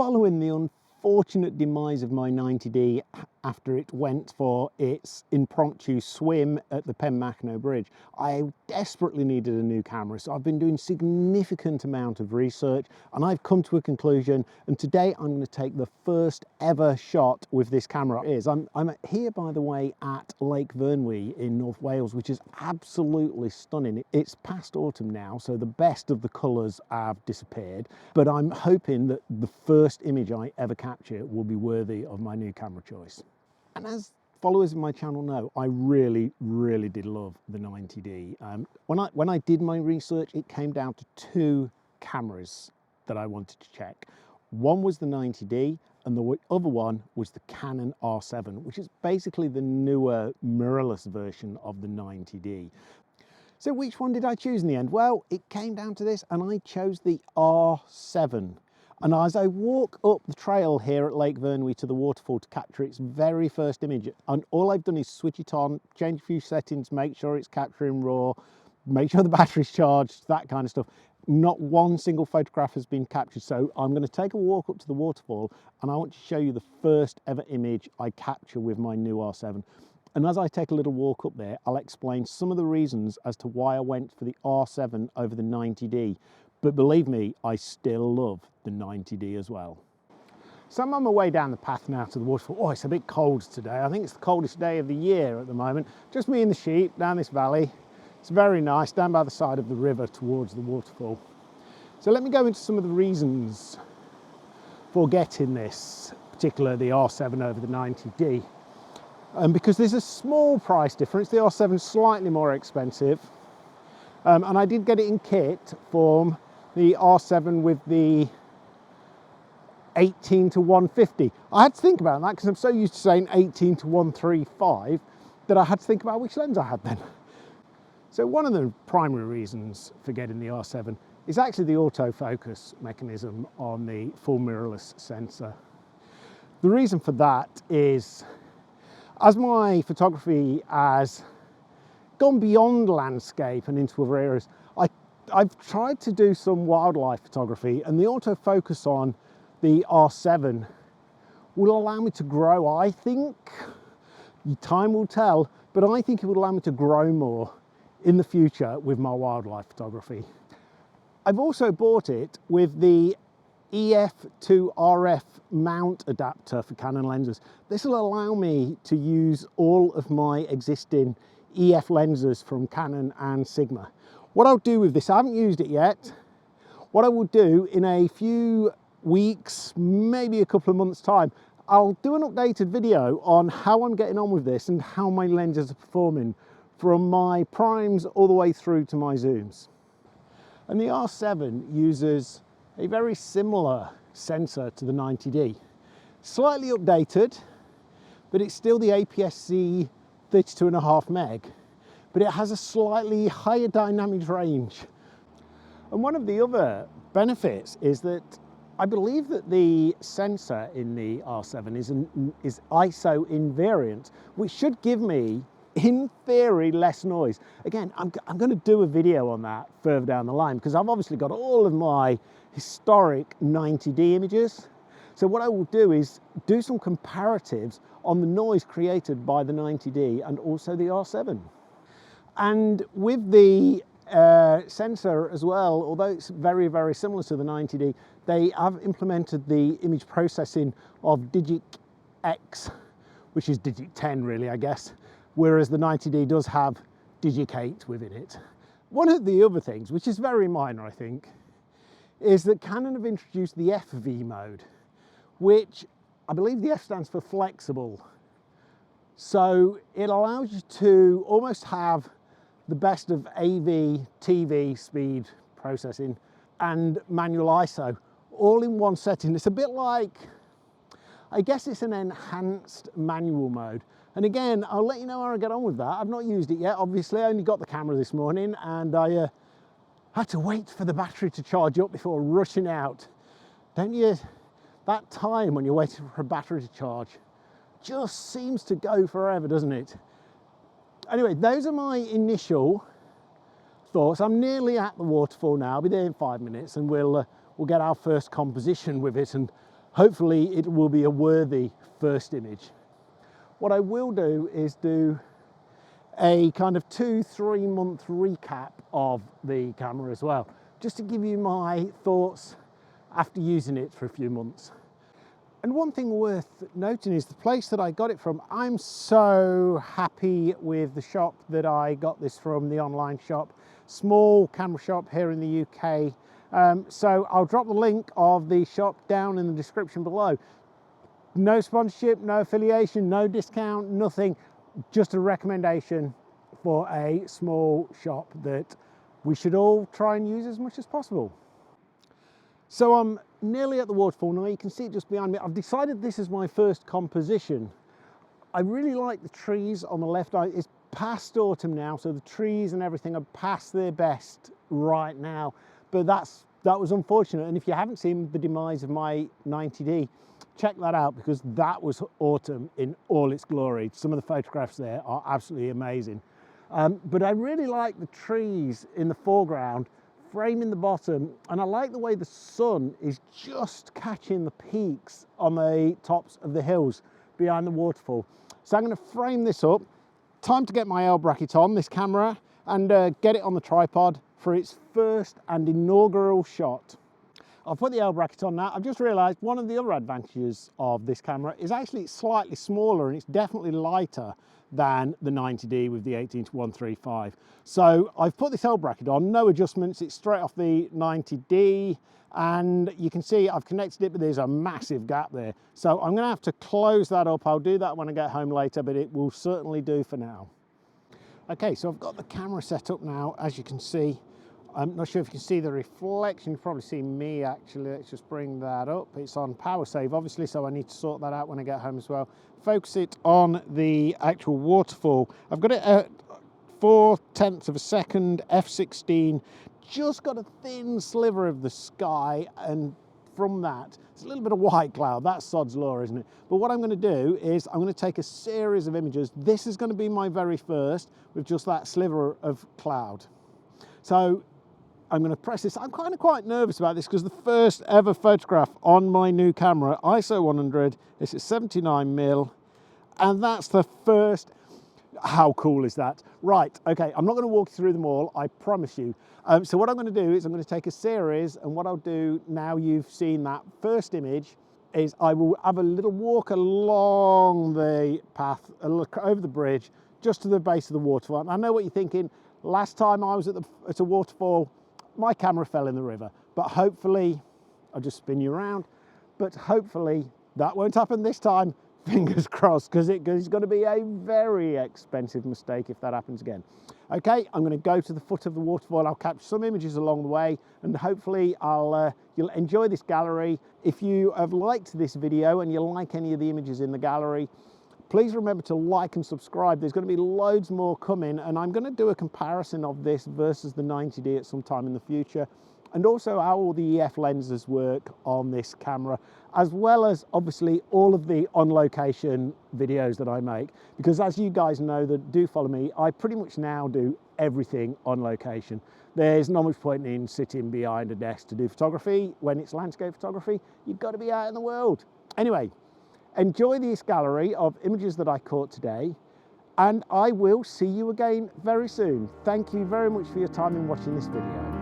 following the unfortunate demise of my 90D after it went for its impromptu swim at the Penmachno Bridge, I desperately needed a new camera. So I've been doing significant amount of research and I've come to a conclusion, and today I'm going to take the first ever shot with this camera. I'm here, by the way, at Lake Vyrnwy in North Wales, which is absolutely stunning. It's past autumn now, so the best of the colours have disappeared, but I'm hoping that the first image I ever capture will be worthy of my new camera choice. And as followers of my channel know, I really did love the 90D. When I did my research, it came down to two cameras that I wanted to check. One was the 90D and the other one was the Canon R7, which is basically the newer mirrorless version of the 90D. So which one did I choose in the end? Well, it came down to this, and I chose the R7. And as I walk up the trail here at Lake Vyrnwy to the waterfall to capture its very first image, and all I've done is switch it on, change a few settings, make sure it's capturing RAW, make sure the battery's charged, that kind of stuff. Not one single photograph has been captured. So I'm going to take a walk up to the waterfall and I want to show you the first ever image I capture with my new R7. And as I take a little walk up there, I'll explain some of the reasons as to why I went for the R7 over the 90D. But believe me, I still love the 90D as well. So I'm on my way down the path now to the waterfall. Oh, it's a bit cold today. I think it's the coldest day of the year at the moment. Just me and the sheep down this valley. It's very nice, down by the side of the river towards the waterfall. So let me go into some of the reasons for getting this, particularly the R7 over the 90D. Because there's a small price difference. The R7 is slightly more expensive. And I did get it in kit form, the R7 with the 18 to 150. I had to think about that because I'm so used to saying 18 to 135 that I had to think about which lens I had then. So one of the primary reasons for getting the R7 is actually the autofocus mechanism on the full mirrorless sensor. The reason for that is, as my photography has gone beyond landscape and into other areas, I've tried to do some wildlife photography, and the autofocus on the R7 will allow me to grow, I think. Time will tell, but I think it would allow me to grow more in the future with my wildlife photography. I've also bought it with the EF to RF mount adapter for Canon lenses. This will allow me to use all of my existing EF lenses from Canon and Sigma. What I'll do with this, I haven't used it yet. What I will do in a few weeks, maybe a couple of months time, I'll do an updated video on how I'm getting on with this and how my lenses are performing from my primes all the way through to my zooms. And the R7 uses a very similar sensor to the 90D. Slightly updated, but it's still the APS-C 32.5 meg, but it has a slightly higher dynamic range. And one of the other benefits is that I believe that the sensor in the R7 is ISO invariant, which should give me, in theory, less noise. Again, I'm going to do a video on that further down the line because I've obviously got all of my historic 90D images. So what I will do is do some comparatives on the noise created by the 90D and also the R7. And with the sensor as well, although it's very similar to the 90D, they have implemented the image processing of Digit X, which is Digit 10 really, I guess, whereas the 90D does have Digit 8 within it. One of the other things, which is very minor I think, is that Canon have introduced the FV mode, which I believe the F stands for flexible. So it allows you to almost have the best of AV, TV speed processing and manual ISO all in one setting. It's a bit like, I guess it's an enhanced manual mode. And again, I'll let you know how I get on with that. I've not used it yet, obviously. I only got the camera this morning and I had to wait for the battery to charge up before rushing out. Don't you? That time when you're waiting for a battery to charge just seems to go forever, doesn't it? Anyway, those are my initial thoughts. I'm nearly at the waterfall now. I'll be there in 5 minutes and we'll get our first composition with it and hopefully it will be a worthy first image. What I will do is do a kind of 2-3 month recap of the camera as well, just to give you my thoughts after using it for a few months. And one thing worth noting is the place that I got it from. I'm so happy with the shop that I got this from, the online shop, small camera shop here in the UK. So I'll drop the link of the shop down in the description below. No sponsorship, no affiliation, no discount, nothing, just a recommendation for a small shop that we should all try and use as much as possible. So I'm nearly at the waterfall now. You can see it just behind me. I've decided this is my first composition. I really like the trees on the left. It's past autumn now, so the trees and everything are past their best right now. But that was unfortunate. And if you haven't seen the demise of my 90D, check that out, because that was autumn in all its glory. Some of the photographs there are absolutely amazing. But I really like the trees in the foreground, framing the bottom, and I like the way the sun is just catching the peaks on the tops of the hills behind the waterfall. So I'm going to frame this up. Time to get my L bracket on this camera and get it on the tripod for its first and inaugural shot. I'll put the L bracket on now. I've just realised one of the other advantages of this camera is actually it's slightly smaller and it's definitely lighter than the 90D with the 18-135. So I've put this L bracket on, no adjustments, it's straight off the 90D, and you can see I've connected it, but there's a massive gap there. So I'm gonna have to close that up. I'll do that when I get home later, but it will certainly do for now. Okay, so I've got the camera set up now, as you can see. I'm not sure if you can see the reflection. You can probably see me actually. Let's just bring that up. It's on power save obviously, so I need to sort that out when I get home as well. Focus it on the actual waterfall. I've got it at 0.4 of a second, f16. Just got a thin sliver of the sky, and from that, it's a little bit of white cloud. That's sod's law, isn't it? But what I'm going to do is I'm going to take a series of images. This is going to be my very first with just that sliver of cloud. So I'm going to press this. I'm kind of quite nervous about this because the first ever photograph on my new camera, ISO 100, it's at 79mm, and that's the first. How cool is that? Right, okay, I'm not going to walk you through them all, I promise you. So what I'm going to do is I'm going to take a series, and what I'll do now you've seen that first image is I will have a little walk along the path, a look over the bridge, just to the base of the waterfall. And I know what you're thinking. Last time I was at a waterfall, my camera fell in the river, but hopefully, I'll just spin you around, but hopefully that won't happen this time, fingers crossed, because it's going to be a very expensive mistake if that happens again. Okay, I'm going to go to the foot of the waterfall. I'll capture some images along the way, and hopefully you'll enjoy this gallery. If you have liked this video and you like any of the images in the gallery, please remember to like and subscribe. There's going to be loads more coming, and I'm going to do a comparison of this versus the 90D at some time in the future, and also how all the EF lenses work on this camera, as well as obviously all of the on-location videos that I make, because as you guys know that do follow me, I pretty much now do everything on location. There's not much point in sitting behind a desk to do photography. When it's landscape photography, you've got to be out in the world. Anyway, enjoy this gallery of images that I caught today, and I will see you again very soon. Thank you very much for your time in watching this video.